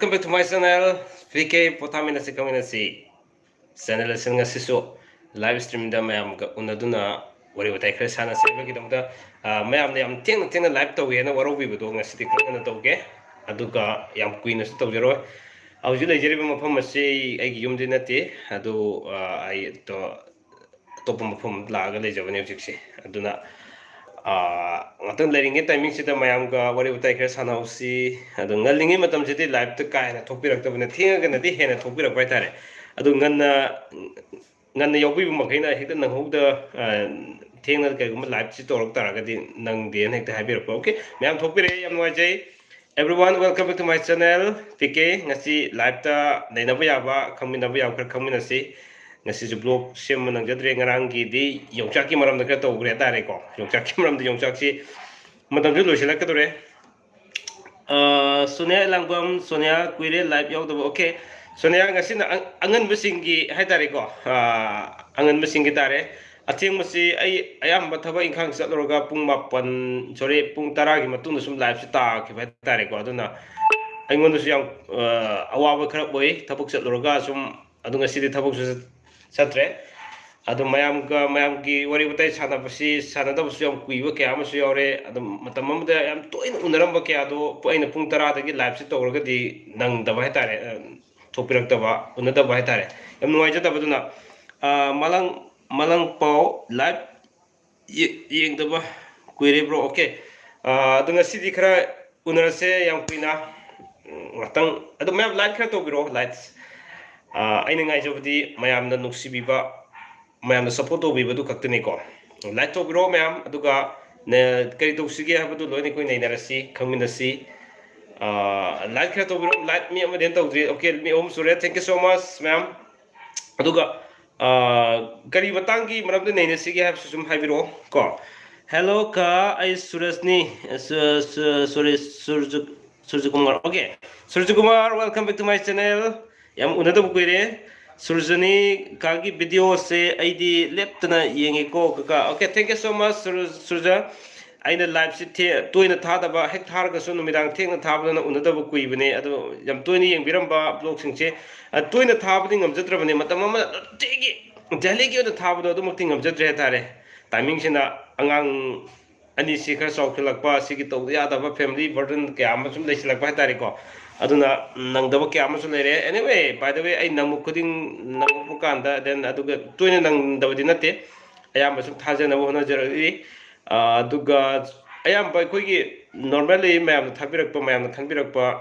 Welcome back to my channel, PK POTHAMINASI KHANGMINASI channel asing ngasisu live stream da mayam ka unaduna wari watai khare sana sebe ki damda mayam ne am teng live tawi na waro bi budo ngasidi khana tawge aduka yam queen su tawjero auju lejeri ba mafam asi ai gi yumdi nate adu ai to top mafam laga lejabane hujikse aduna ngatan leringin timing sida mayam ga wari utai kare sana usi adu ngalingi matam sidi live to kaina thopirak tabane thinga ga nadi hena thopirak bai tare adu nganna yobi bu makaina hekta nang houda thengna kai gum live chi torok taraga di nang den hekta habirak okay mayam thopire yam wajai everyone welcome back to my channel PK ngasi live ta nainaba yaba khangminaba yab khar khangminasi ngasi blog sem nang jadre ngarangi di yongchaki maram da ka tawgre tare ko yongchaki maram da yongchaki matam ju loisila ka dore Sonia langbam Sonia kuire live yaw da okay Sonia ngasi na angan besingi hai tare ko angan besingi tare atheng masi ai ayam bathaba inkhang satloroga pung 8 sorry pung 10 gi matung sum live sta ki bai tare ko aduna aingon su yang awawa khara boi thabuk satloroga sum adunga sidi thabuk su satre adu mayam ki wari butai sana basi sana da busu yam kuiba kya amasu yore adu matam amda yam toin unaram ba kya adu poina pung 10 da gi live se tawrga di nang da bai tare thopirak da ba unada bai tare yam nuai jata baduna malang pau live yeng da ba kuire bro okay adu ngasi di khara unarase yam kuina ngatang adu mayam live khara to biro lights aina ngai jobdi mayam na nuksibiba mayam na support obiba du kaktene ko light to bro mayam aduga ne kari to sige habadu loini koi nei narasi khangminasi light khara to bro light mi am den to okay mi om sure thank you so much ma'am aduga kari batangi maramde nei nasige hab sum habiro ko hello ka ai surasni sorry surjukumar okay surjukumar welcome back to my channel yam unada bukuire surjani kagi video se aidi leptana yenge ko kaka okay thank you so much surja aina live se toina thada ba hek thar ga sunu midang thengna thabana unada bukuibane adu yam toina yengbiramba blog singche toina thabani ngamjatrabane matam ama tegi jalegi oda thabado adu mukti ngamjatre tare timing sina angang ani si khar saukhilakpa sigi tawda yadaba family burden kya ama sum leisilakpa tare ko aduna nangdaba kya amasu lere anyway by the way ai namu kuding namu kanda then aduga toina nangdaba dinate ayam basum thajana bona jarari aduga ayam ba koigi normally mayam thabirakpa mayam khanbirakpa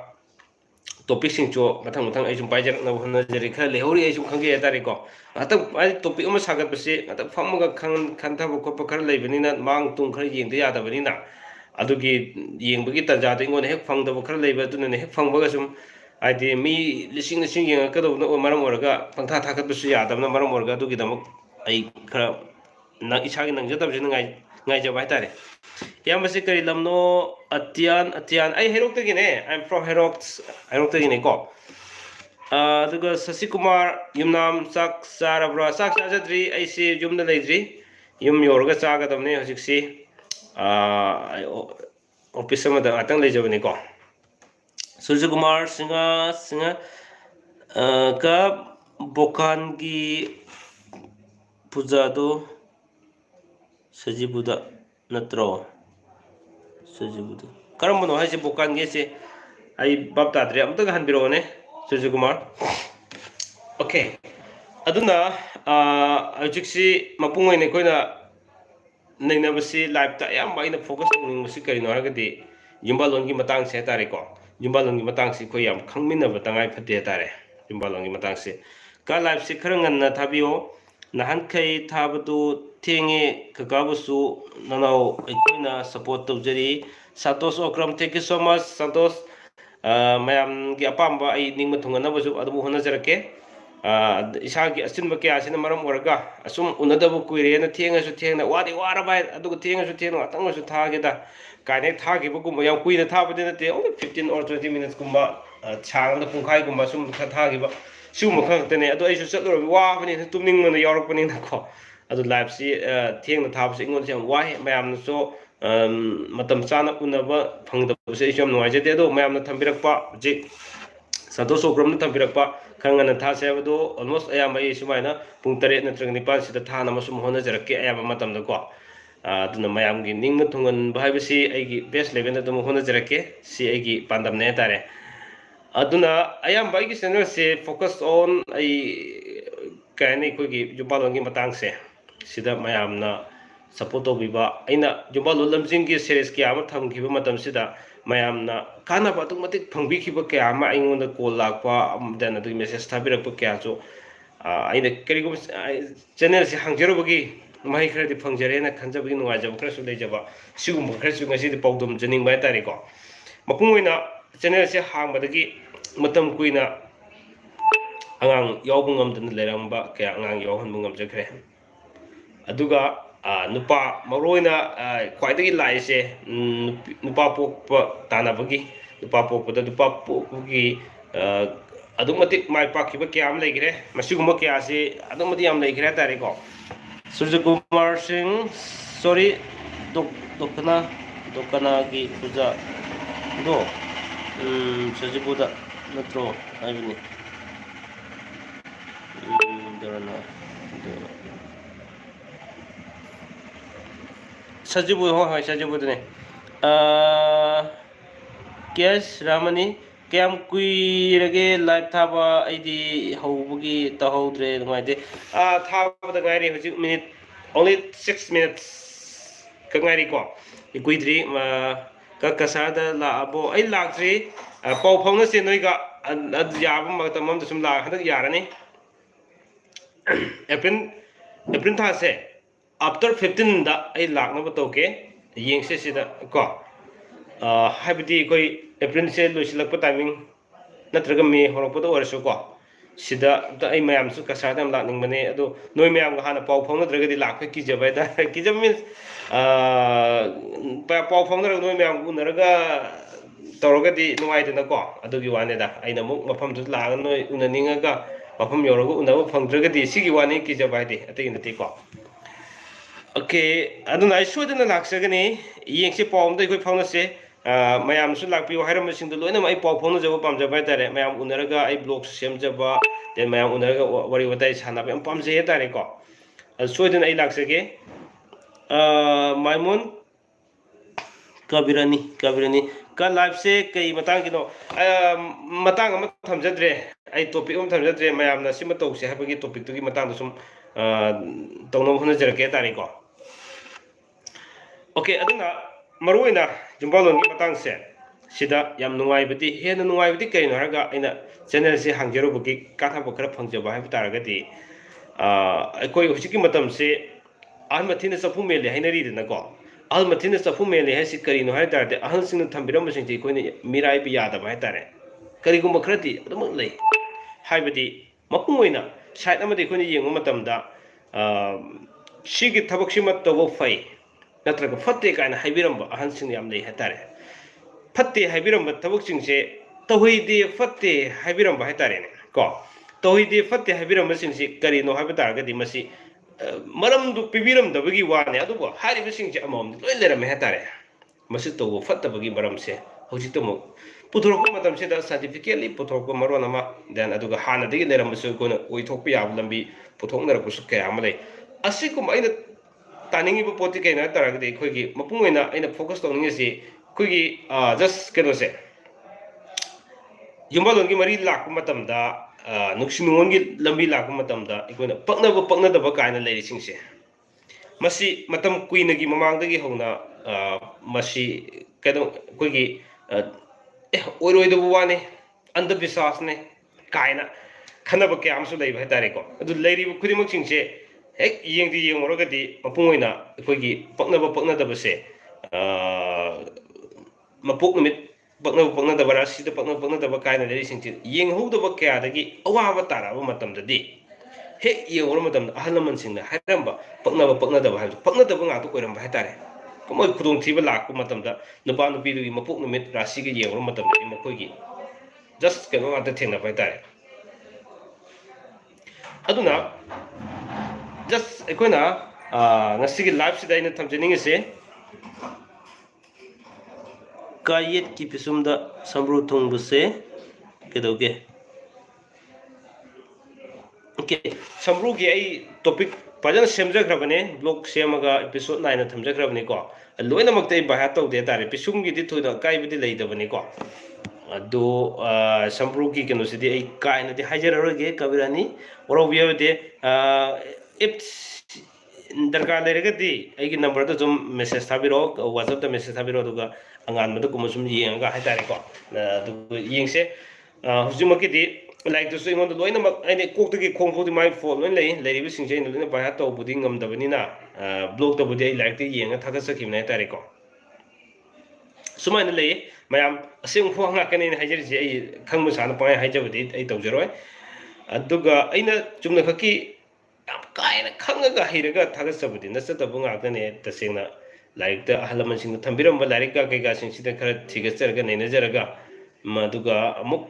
topic sing cho mathang ai sum paijar na bona jari kha lehori ai sum khange tari ko atang ai topic ama sagat base atang famuga khantha ko khar leibani na mang tung khar yengda yada bani na adugi yengbagi tajada ingon hek phangda khar leiba dunne hek phangbaga sum aidi mi lising yeng ka do maram orga pangtha thakat bisu yadabna maram orga adugi damak ai khara na isagi nang jadab jin ngai jabai tare yamasi kari lamno atian ai herok te gine I'm from herok te gine ko aduga Sasikumar yumnam sak sarabra sak sajadri ai si yumna leidri yum yorga chaga damne hojiksi office sama da atang le jabani ko Surjukumar singa ka bokan gi puja do sajibuda natro sajibuda karambono haise bokan ge se ai bab ta dre amta hanbiro ne Surjukumar okay aduna ajiksi mapungoi ne koina naina basi live ta yam ba ina focus ning basi kari no haragadi yumbalon gi matang se tare ko yumbalon gi matang si ko yam khangmina ba tangai phate tare yumbalon gi matang se ka live se kharangan na thabio nahan kai thabadu thenge kagabusu nanau ekoina support tawjari Santos Okram thank you so much Santos mayam gi apamba ai ningma thungana basu adu hona jarake isagi asin bakya asin maram orga asum unadabu kuire na thengna wadi wara bai aduga thengna atang su thageda kaine thagi bu kum yam kuina thabade na te only 15 or 20 minutes kumba chang da pungkhai kumba sum thagi ba sum khang tene adu ai su chatlor wa bani tumning na yorok bani na ko adu live si thengna thab si ingon jam wa mayam so matam chana unaba phangda se yam noi jate do mayam na thambirak pa ji Santosh Okram Tampirakpa Khangana Thase Abdo almost Ayama Sumana Puntare Natranipan Sita Tana Masum Hona Jaraki Ayama Matam the Go to the Mayamgi Ningmutungan Bibisi Agi best living at the Mohona Jarake see Agi Pandam Netare Aduna Ayam Bagi Center say focus on a Kani Kugi Jubalangi Matangse Sida Mayamna Sapoto Biba Aina Jubalulam Zingi series Kiama Tam Kiba Matam Sida Mayamna Kana Patumatic Pangbi Kiba Kiama in the Kolakwa then the message Tabira Pukazo in the Kerigum channel Hangjorogi my credit Pangerena Kanjabin Wajam Crash Java Sum Crash the Podum Jenning by Tarico Mapuina channel Hambadagi Matam Quina Angang Yobungam the Leramba Kangang Yohanbungam Jakre Aduga Nupa Maroina quite a lice Nupa Pop Tanabagi Nupa Pop the Nupa Pogi Adumatic my Pakibakiam Lake Masumakiasi Adumatiam Lake Tarico Surjakumar Singh sorry Dokana Gi Puja Do Sajibuda Natro I mean Sajibu Ho Sajibudne Kes Ramani Cam Quirage Live Taba ID Hobugi Tahodre Mide Taba the guy minute only 6 minutes Kangariko Equidri Kakasada La Abo I Lactri Pau Ponus in Noiga and Yabum Matamam some La Yarani April Tase after 15 da I lack no toke ying says that go habiti koi April said Lucilac timing Natragami Horopoto or Soko Sida the I mayam Sukasadam Latin Mane do no mayam Hana Pau Pong Dragadi Lak Kijabeda Kijam means Pau Pong no mayam Unaraga Torogadi no I didn't go Adogi Waneda I know Mapam to Lagan no Unaninga Mapam Yorogo Unava Pong Dragadi Sigi Wani Kijabadi I think in the take off. Okay, I don't know. I showed in the Laxagani, Yanksi Palm, the good Ponase, Mayam Sulaki, Haramas in the Luna, my Pop Ponzo, Pamjabata, Mayam Unaraga, I block Semjaba, then Mayam Unaga, whatever that is Hanap and Pamse Tarico. I showed in a Laxage, my moon Kabirani, Kan Life say, Kay Matangino, Matanga Tamjadre, I topic on Tamjadre, Mayam Nasimato, have a get topic to give Matangum, don't know who is a Tarico. Okay, aduna maruina jumbalon gi matang se sida yam nungai bati hen nungai bati kaino harga ina channel se hangjero buki katha bokra phangjaba hai taraga di koi hujiki matam se al mathina sapu mele hainari de nako al mathina sapu mele hai si karino hai tar de ahal sing thambiram sing ti koi ne mirai bi yada bai tare kari gum bakhrati adum lei hai bati mapungoina side amadi koi ne yengu matam da shigi thabak simat to fai Natraga Fate kind of Hibiramba, Hansing Yamley Hatare. Fate Hibiramba Tabuxing say, Tohi de Fate Hibiramba Hatare. Go. Tohi de Fate Hibiramba Sinsi, Carino Habitarga di Masi, Madame du Pibirum, the Bigi one, Adubo, Harry Missing Jamon, let him Hatare. Masito Fata Bagi Baram say, Hojitomo. Putoko Madam said that scientifically, Putoko Maronama, then Aduga Hana de Leramasu, Utopia, Lambi, Putonga Kusuke Amale. Asikum Tanning Potica Taragadi, Quiggy, Mapuina in a focus on Nisi, Quiggy, just can say. Jumbalongi Marie Lakumatam da, Nuxinungi Lambi Lakumatam da, Equina, Pugna the Bacana lady sings. Masi Matam Queenagi Mamang the Gihona, Masi Quiggy, Oro the Wane, under Visasne, Kaina, Kanabaka Amsulay Hatarico. The lady Kudimuxing say. Hey, young the young Rogati, Mapuina, Quiggy, Pugna the Base, Mapuknamit, Pugna the Barasi, the Pugna the Bacana racing to Ying who the Bacadagi, Owavatara, Matam the day. Hey, young Romatam, Alamans in the Hadamba, Pugna the Pugna the Bunga to Hatare. Come on, couldn't see a lack of Matam, the Banu Bidu, Mapuknamit, Rasigi, young Romatam, Makuigi. Just cannot entertain a Hatare. Aduna. Just a quina, Ngasidi live today in Tamjaning is a Kayet keep some the Sambru tongue, say, get okay. Okay, samrugi ai topic pajan semjagrabane blog semaga episode 9 thamjagrabane ko loina maktai bahat tawde tare pisumgi di thoida kaibidi leidabane ko ado samrugi keno sidi ai kaina di hajararage kabirani orobiyade if darkar leragadi ai number to zum message thabiro whatsapp da message thabiro duga angan madu kumusum yenga haitare ko adu yengse hujumaki like to say on the loin of any cook to get comfort my phone when lay lady sing in the bahato pudding the vanina block the body like the young Takasaki Natarico. So my lay, my same for Hakan in Hajer Kamus on the point Hajar with it 8 Duga Ina Jumnakaki kind of Kanga Hiraga Takasabudin, that's the Bungakan the singer like the Halamans in the Tambiram Valarica Gagas and Sita Tigasaragan in Zaraga Maduga Muk.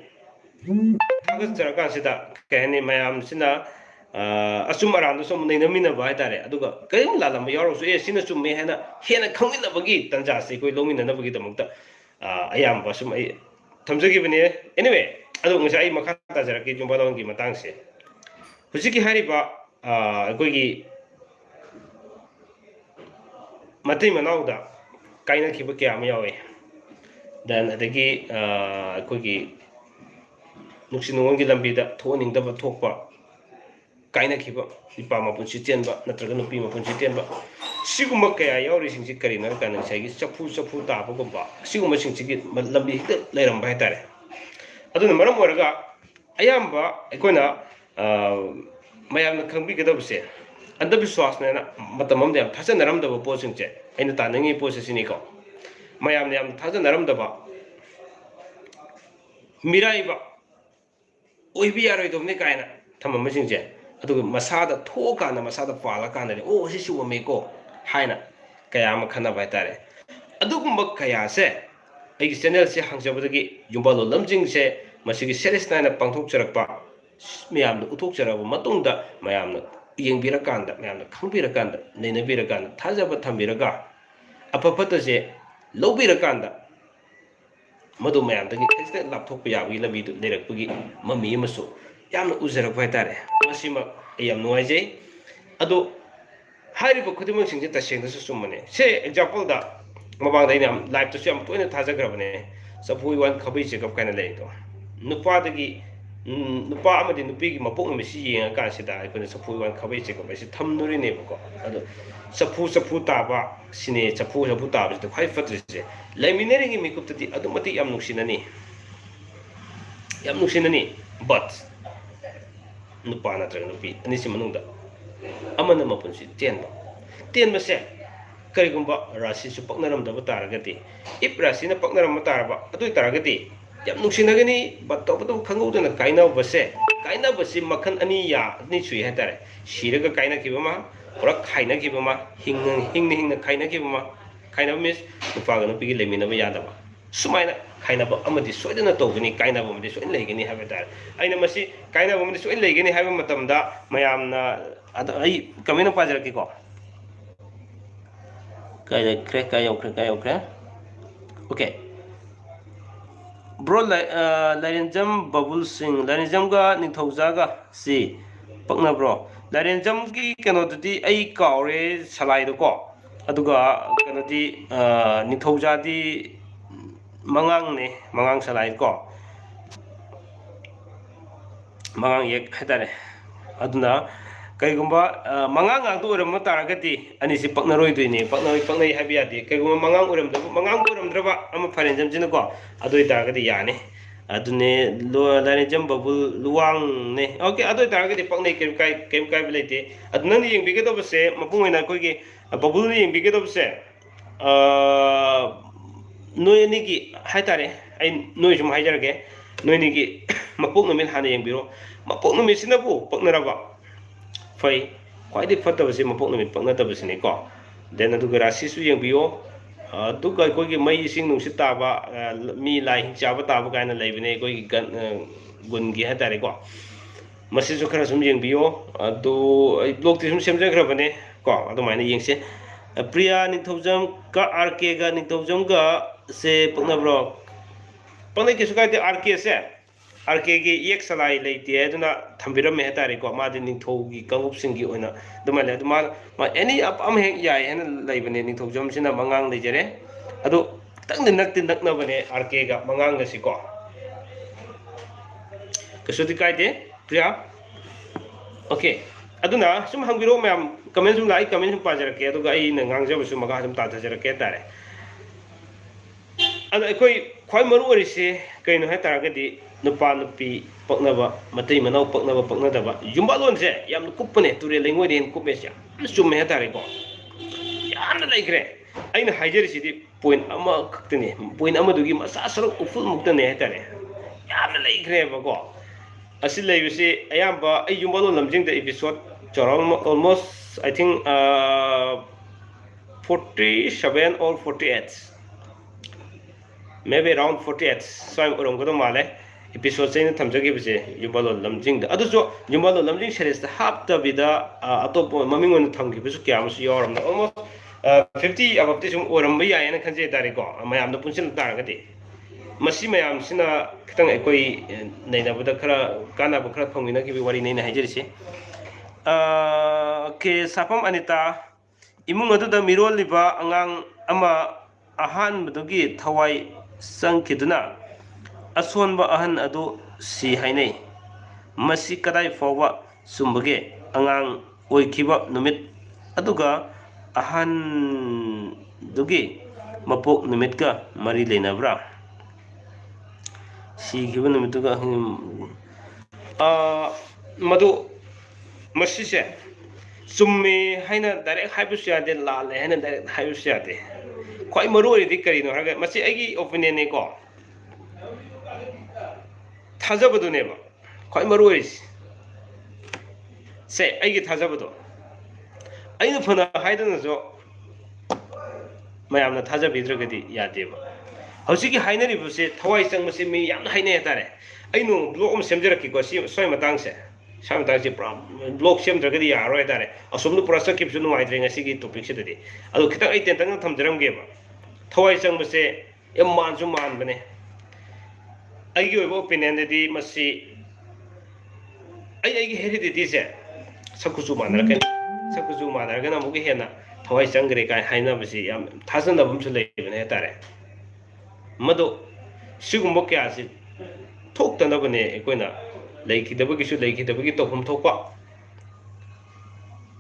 Sida kani mayam sina asum aram so mun namina ba tare aduga karim lalam yaro so sina sum me hena khangina bagi tanja se koi lomina na bagi tamukta ayam ba sum ai thamjagi bane anyway adu ngasa ai makha ta jara ki jumba long ki matang se hujiki hari ba koi gi matai manau da kaina ki ba kya ma yawe dan adagi koi gi Nuxinongi Lambida, toning the Topa, Kaina Kiba, Ipama Punchitianba, Natragan Pima Punchitianba, Sigumaka, Yoris in Sikarina, and say, Sapu Sapu Tapagumba, Sigumaching Sigit, Lambi, Leram Baitare. I don't know, Maramoraga, Ayamba, Equina, Mayam can be good say. And the Biswasna, Matamam, they have Tassan Ram the opposing jet, and the Tanning poses in Eco. Mayam, they have Tassan Ram the Ba Miraiba. We be a of Nikaina, Tamamajin jet. Adu Masada Tokana, Masada Palakana, oh, she will make go. Haina, Kayama Kana Baitare. Adugumba Kaya say, a Senel se hangs over the gate, Jumbalo Lumjing say, Masiki Celestina Pantok Serapa, Miam the Utoksera of Matunda, Mayam, Yang Birakanda, Mayam the Kambirakanda, Nena Birakanda, Tazaba Tambiraga, a Papataze, Low Birakanda. Madu Mayam, the extent laptop Yawi Labi to Derek Pugi, Mummy Maso, Yam Uzera Quaitare, Masima, Ayam Noise, Ado Haribo Kudimus in the Sing the Sumane. Say example that Mabang like to see 20,000 gravane, suppose one cabbage of Canada. Nupadagi Nupa Amadi Nupigi Mapong Messi and Kansida, I couldn't suppose one cabbage of Messi Tamnuri Neighbor. Suppose a putaba, Sine, suppose a putaba, the 5 foot. Laminating him to the automatic Yamnuxinani. Yamnuxinani, but Nupana Tranupi, and Isimanunda. Amanamapunsi, 10. 10 percent. Karigumba, Rasi, Supaknaram, the Targati. If Rasina Paknaram Mataraba, Atu Targati, Yamnuxinagani, but Topato Kango and a Kaina of Base, Kaina Basim Makan Ania, Nichi Hatare, Shiraga Kaina Kibama. Or a Kaina Kibama, hing the Kaina Kibama, kind of miss the Fagan of Piggy Lemina Yadaba. Sumina, kind of Amadi Sweden Togani, kind of woman, this one legany have it. I never see kind of woman, this one legany have a matamda, Mayam, I come in a Pazarkiko. Okay. Bro, Larinjam Bubble Sing, Larinjamga, Nitozaga, see, Pugna bro. Larinjamki cannot be a kaure salaido. Aduga Kanadi Nitojadi Mangang Mangang Salai ko Mangang Yek Hatare Aduna Kagumba Mangang Uram Mataragati and is a Paknaroi to me, Paknoi Habiati, Kaguma Mangang Uram, Mangang Uram Drava, I'm a Parinjam Jinago, Adu Targati Yani. Adune Larinjam Babu Luang ne. Okay, other target Pong came capability. At none being big of say, Mapuina Kogi, a babuling big of say. No Niki Hatare, I know him Hajarage, no Niki Mapunamil Hanning Bureau, Mapunam is in a book, Poknarava. Fay, quite the photo of him Mapunam Poknatabasinico. Then I do Garasisu Yang Bio. Duka Kogi May sing Nusitaba, me like Javataba kind of Labine, Gungi Hatarico. Masisukasum Yang Bio, do I blocked him some Jagrabane, I don't mind the say. A Priya Nitozum, Ka Arkega Nitozumga, say Punabro. Ponakisuka the Arke said. RKꯒꯤ EX salai leite aduna thambirame hatare ko madi ningthogi kangup singi oina dumale aduma ma any am hek yai hena leibane ningthog jom sina mangang lejere adu tang ni nakti nakna bane RK ga mangang ga siko kasudi kaide priya okay aduna sum hangbiro mayam comment sum lai comment sum pajarake aduga ai na ngang su maga sum ta tajarake tare adu ekoi khoi maru orise kaino ha taragadi nupa nupi paknaba matai manau paknaba yumbalon se yam kupane ture lengoi den kupesya summe ha tare ko yamna laikre aina haijeri sidi point ama kaktene point ama dugi masa sarok uful muktane ha tare yamna laikre ba ko asi leibisi ayamba ay yumbalon lamjing the episode almost I think 47 or 48 maybe around 48 so I'm going to male episode saying thamjagi bise yumbalo lamjing da adu so yumbalo lamjing series the half the vida atop maming on thamgi bisu kya musu yoram almost 50 above this oram ba ya ena khanje tari ko mayam da punsin taragati masi mayam sina kitang ekoi neina buda khara kana bu khara phongina ki bi wari neina hajerisi ke sapam anita imung adu da mirol liba angang ama ahan budugi thawai sangkiduna asonba ahan adu si hainai masi kadai fawa sumbage angang oikiba numit aduga ahan dugi mapok numit ka mari leinabra si kiba numituga madu masi se summi haina direct haibus yade lale haina direct haibus yade khoi maru ri dikari no haga masi agi opinion ne ko thajabadu ne ba khoi maru ri se agi thajabadu aina phana haidana jo mayamna thajabidragadi yade ba hosiki hainari buse thawai chang masi mi yamna haine tare ainu blog om semjaraki ko si soi matang se samtangsi blog semdragadi yaroi tare asomnu purasa kipsu nu aidre ngasi gi topic se dadi adu khitang ai tentang thamjaram ge ba thawai chang buse yam manju man bane ai gi obo opinion dadi masi ai gi heredity se sakuju manarga na mugi hena thawai chang gre kai haina basi yam thasan da bum su leibane tare mado sigumbo kya si thok tana bane ekoina leikidabagi su leikidabagi tohum thokpa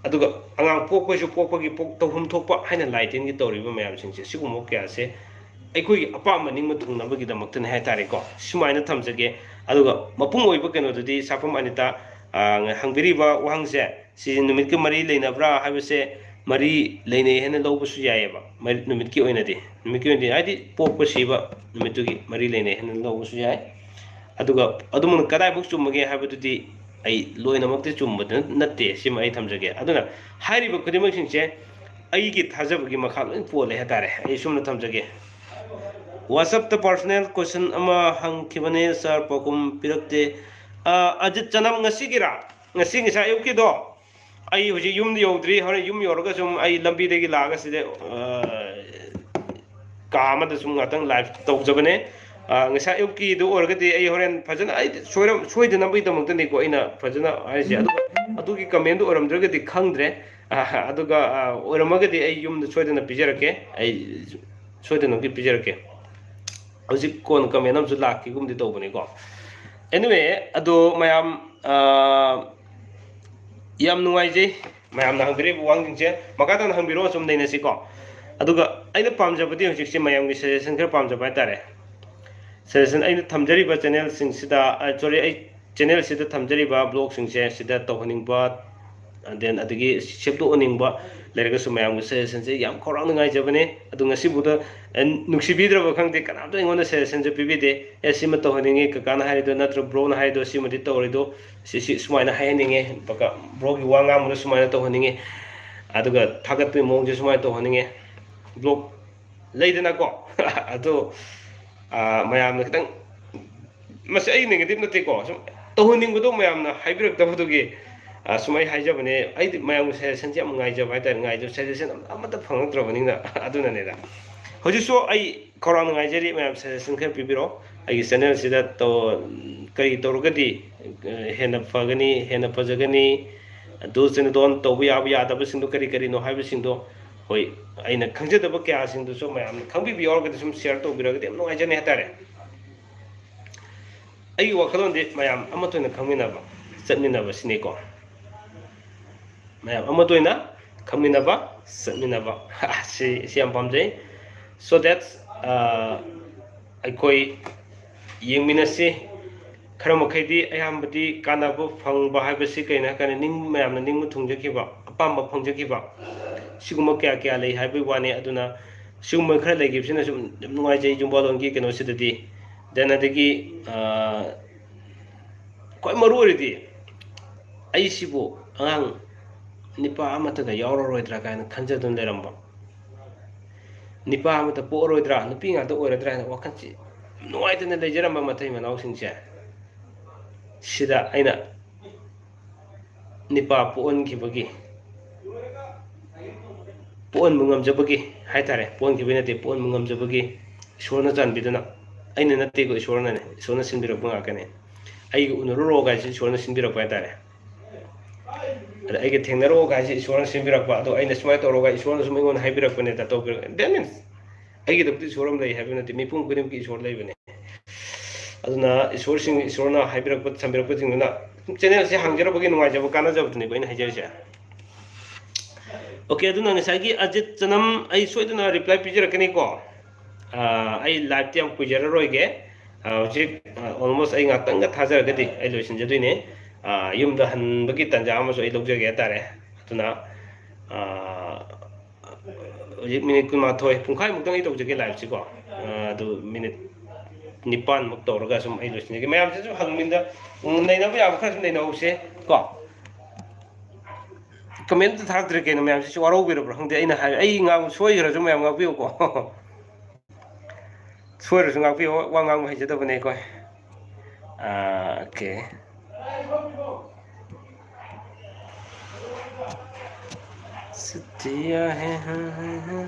aduga angang pokpa su pokpagi pok tohum thokpa haina lighting gi toriba mayam singse sigumbo kya se aikoi apama ning matung nabagi damaktan hai tare ko sumaina thamjage aduga mapung oiba keno dudi sapam anita hangbiriba wahangse si numit ki mari leinabra habise mari leinei hena lobusu yaiba mari numit ki oinadi numit ki oinadi adi pokpa siba numitugi mari leinei hena lobusu yai aduga adumun kadai buk chumage habududi ai loina makte chumba natte sim ai thamjage aduna hairiba khudimak singse ai gi thajabagi makha loin pole hatare ai sumna thamjage whatsapp the personal question ama hangkibane sir pokum pirakte ajit chanam ngasigira ngasi ngisa yuki do ai hoji yum yodri hore yum yoroga sum ai lambi degi laga side kama da sum ngatang live tawjabane ngasa yuki do orgadi ai horen fajana ai soidana bai damakta ne ko aina fajana aise adugi comment do oramdragadi khangdre aduga oramagadi ai yum soidana pijarake ai soidana gi pijarake hoji kon comment am su lakki gumdi tawbane ko anyway ado mayam yam nuai je mayam na hangbire buwang je makata na hangbiro sum nei na si ko aduga aina pamjabadi hojik se mayam gi suggestion khar pamjaba tare suggestion aina thamjari ba channel sing sida sorry ai channel sida thamjari ba blog sing se sida tohaning ba and then adigi shepto oning ba lerga su mayam gi suggestion se yam khorang ngai jabane adu ngasi buda nuksi bidra ba khangde kana to ingona suggestion je pibide esima tohaning ka kana haido natro bro na haido simadi torido si sumaina haininge baka bro gi wanga mu sumaina tohaninge aduga thagat pe mong je sumaina tohaninge blog leidana ko adu mayam na kitang mas ai negative nate ko tohaning budo mayam na hybrid tabudugi sumai haijabane ai mayam suggestion jam ngai jab hai tar ngai jo suggestion amata phangtrabani na aduna ne da hoji so ai korang ngai jeri mayam suggestion khe pibiro ꯑꯩꯒꯤ ꯆꯦꯅꯦꯜꯁꯤꯗ ꯀꯔꯤ ꯇꯧꯔꯒꯗꯤ ꯍꯦꯟꯅ ꯐꯒꯅꯤ ꯍꯦꯟꯅ ꯐꯖꯒꯅꯤ ꯗꯨꯁ and ꯗꯣꯟ ꯇꯧꯕ ꯌꯥꯕ ꯌꯥꯗꯕꯁꯤꯡꯗꯣ ꯀꯔꯤ ꯀꯔꯤꯅꯣ ꯍꯥꯏꯕꯁꯤꯡꯗꯣ ꯍꯣꯏ ꯑꯩꯅ ꯈꯪꯖꯗꯕ ꯀꯌꯥꯁꯤꯡꯗꯨꯁꯨ ꯃꯌꯥꯝꯅ ꯈꯪꯕꯤꯕ ꯌꯥꯎꯔꯒꯗꯤ ꯁꯨꯝ ꯁꯤꯌꯔ ꯇꯧꯕꯤꯔꯒꯗꯤ ꯌꯥꯝ ꯅꯨꯡꯉꯥꯏꯖꯅꯤ ꯍꯥꯏꯇꯥꯔꯦ ꯑꯩꯒꯤ ꯋꯥꯈꯜꯂꯣꯟꯗꯤ ꯃꯌꯥꯝ ꯑꯃꯠꯇ ꯑꯣꯏꯅ ꯈꯪꯃꯤꯟꯅꯕ ꯆꯠꯃꯤꯟꯅꯕ ꯁꯤꯅꯤꯀꯣ ꯃꯌꯥꯝ ꯑꯃꯠꯇ ꯑꯣꯏꯅ ꯈꯪꯃꯤꯟꯅꯕ ꯆꯠꯃꯤꯟꯅꯕ ꯁꯤ ꯌꯥꯝ ꯄꯥꯝꯖꯩ so that ꯑꯩꯈꯣꯏ ꯌꯦꯡꯃꯤꯟꯅꯁꯤ खर मखैदी अयामबदी कानाबो फंगबा हाइबसी कैना काने निंग मयामना निंग थुंगजखिबा अपाम फंगजखिबा सिगुम क्या क्या लई हाइबई वाने अदुना सिगुम खर लैगिबसिना सुम नुंगाइ जै जुम्बालोंगी केनो सिददी देन अदगी कोइ मरु ओरिदी अइसिबो अंगांग निपा अमतगा यावररोइद्रा कायना खंजदुन लेरंबा निपा अमत पोरोइद्रा नुपि ngato ओइरद्रा ना वखनची नुंगाइदना लेजरंबा मथै मनाउसिंगसे सिदा अइना निपा पोअनखिबगी पोअनबु ngamjabagi हाइतारे पोअनखिबे नते पोअनबु ngamjabagi ईश्वरना जानबिदना अइना नतेगो ईश्वरना ने ईश्वरना सिनबिरक ngaकने अइगु उनरो गाइसे ईश्वरना सिनबिरक हाइतारे अरे अइगे थेंगनरो गाइसे ईश्वरना सिनबिरक अदो अइना सुमाय तोरोगा ईश्वरना सुमैगोन हाइबिरकने ता तोबिर दैट मीन्स अइगे दबति ईश्वरम लई हाइबे नते मिपुम कुदिमकी ईश्वर लईबने अदुना ईश्वरना हाइबिरक संबिरक जिंगना चैनल से हांगजरबगी नुंगाइजब कानाजबदुनि कोइन हाइजरसे ओके अदुना ngasagi अजित चनम अइ सोइदना रिप्लाई पिजरकनी को अइ लाइव ते हम कुजररोइगे हजिक ऑलमोस्ट अइ ngaktanga थाजरगदि अइ लोइसिनजदुइने युमदा हनबगी तंजा अमसो अइ लौजगे हातारे अदुना हजिक मिनिट कुमाथोय पुंखाइ मुक्तंग अइ तौजगे लाइव सिको अदु मिनिट निपान मुक्त तौरगा सुम अइ लोइसिनगे मयाम से हंगमिंदा नैनबो याब खर सुम नैनौसे को कमेंट थारद्रे केनो मयाम से वारो बिरब्रा हंगदे अइना हाय अइ ngang सोइग्रजु मयाम ngakbiu को सोइरजु ngakbiu वा ngang हाइजदबने को ओके सतिया है हाँ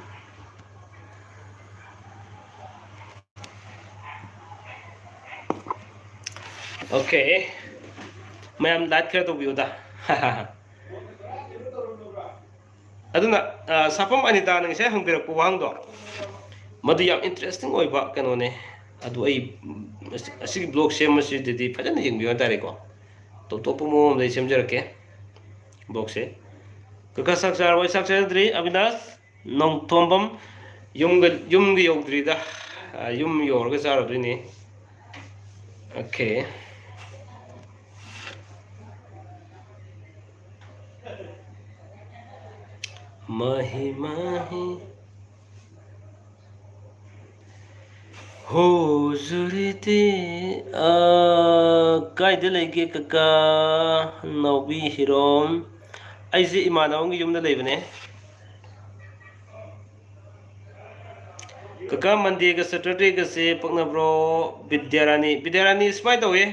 ओके मैम लाइट खर तो बियोदा अदुना सापम अनिता नंगसे हंबिरक वांगदो मदु याम इंटरेस्टिंग ओइबा कनोने अदु अइ असिगी ब्लॉग सेम मसिदि फजन यंगबियो तारेको तो तोप मोम दे सेमजरके ब्लॉग से कका साक्षार वै साक्षारद्री अविनाश नोंथोंबम युमगे योद्रीदा युम योरगा चारदुइने ओके माही माही हो जुरीते कायदे लेगे कका नौबी हिरोम ऐसे इमानवंगी युमदा लेबने कका मंडे का सैटरडे का से पकनब्रो विद्यारानी स्माइ तौए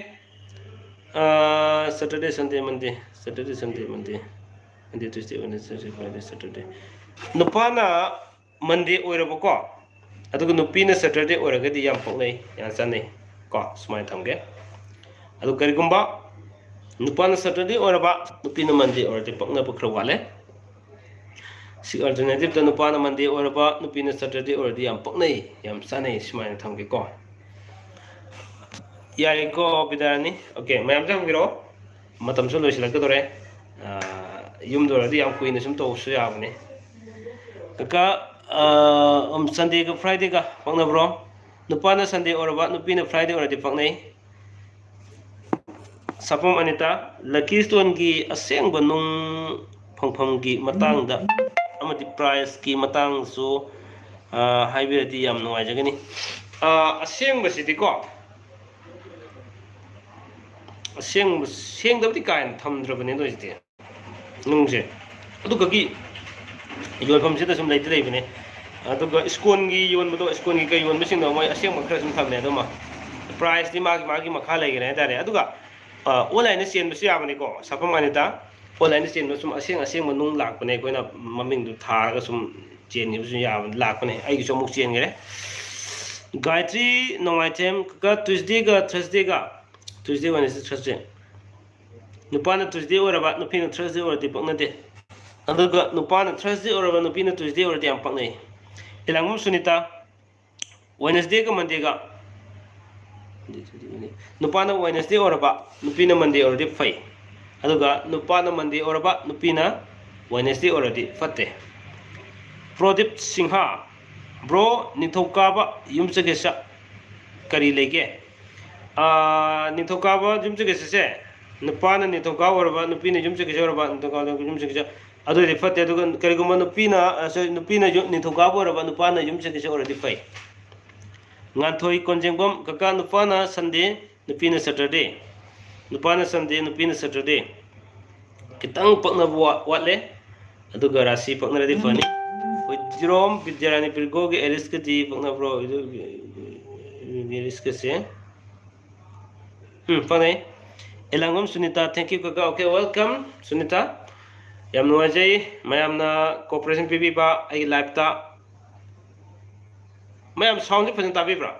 Saturday Sunday Monday Monday, Tuesday, Wednesday, Thursday, Friday, Saturday. Nupana Monday oiraboko. Aduga nupina Saturday oiragadi yam poknai yan sanai ko smai thamge. Adu karigumba nupana Saturday oiraba nupina Monday oirati pokna bukra wale. Si alternative ta nupana Monday oiraba nupina Saturday oirati yam poknai yam sanai smai thamge ko. Yaiko bidarani. Okay, mayam jang biro. Matam so loisilakadore. युमदोरदी याम कुइने सुम तौसु याबने कका Sunday का Friday का पकनब्रो नुपाना Sunday ओरबा नुपीना Friday ओरदी पकनै सपम Anita lucky stone की असेंग नुंग फंगफम की मतंगदा अमदि price की मतंग सु हाइबेदी याम नुवाइजगनी असेंग बसिदि को असेंग दबदि कायन थमद्रबने दोइदि नुंगसे अदुगगी योनफमसिदा सुम लेते लेबने अदुगा स्कोन की योनबदो स्कोन की कई योनबसिंग दो मोय असेंग मखरा सुम थमने अदुमा प्राइस दि मागी मखा लेगरे हाइतारे अदुगा ऑनलाइन चेन बसु याबने को सपम अनिता ऑनलाइन चेन सुम असेंग नुंग लाकपने कोइना ममिंग दु थारगा सुम चेन बसु याब लाकपने आइगी सो मुक चेन गरे Gayatri Nongaitem Kaka Tuesday ga Thursday ga Tuesday Wednesday Thursday Nupana Tuesday or about Nupina Thursday or the Poknade Aduga Nupana Thursday or about Nupina Tuesday or the Ampane Ilangu Sunita Wednesday ga Monday ga Nupana Wednesday or about Nupina Monday or the Fay Aduga Nupana Monday or about Nupina Wednesday or the Fate Prodip Singha Bro Nithokaba Yumsagesa Kari Lege Nithokaba Yumsagesa Nupana Nithoka or about Nupina Yumsagesa or about Yumsagesa Ado the Fate Kariguma Nupina Nupina Nithoka or about Nupana Yumsagesa or the Fay Ngantoi Konjengom Kaka Nupana Sunday Nupina Saturday Nupana Sunday Nupina Saturday Kitang Pakna Watle Aduga Rasi Pakna Ready Funny Jerome Vidyarani Pirgo Eriska di Pakna Bro Eriska se Funny Elangum Sunita thank you Kaka okay welcome Sunita Yam Nuajay Mayamna Cooperation PB ba ay live ta Mayam sound ni Tabi bra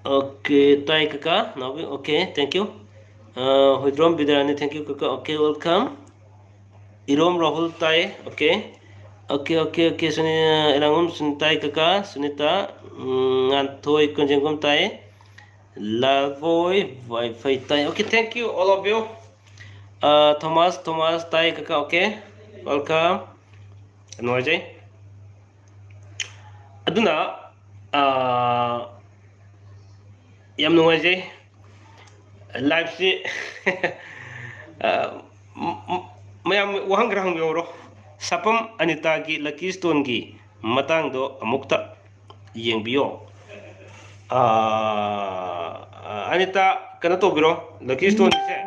Okay, Tai Kaka. Now, okay, thank you. Hudrom Bidarani, thank you, Kaka. Okay, welcome. Irom Rahul Tai, okay. Okay. Sunita Elangum Suntai Kaka, Sunita Ngantoi Konjengum Tai, Lavoy Wi-Fi Tai. Okay, thank you, all of you. Thomas Tai Kaka, okay. Welcome. Anwajay. Aduna, Yam Nuajay live si Mayam Wahang Graham Yoro Sapam Anita gi Lucky Stone gi Matang do Amukta Yeng Bio Anita Kanato Biro Lucky Stone se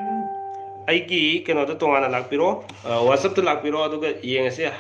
Aigi Kanota Tongana Lakpiro WhatsApp to Lakpiro Aduga Yeng se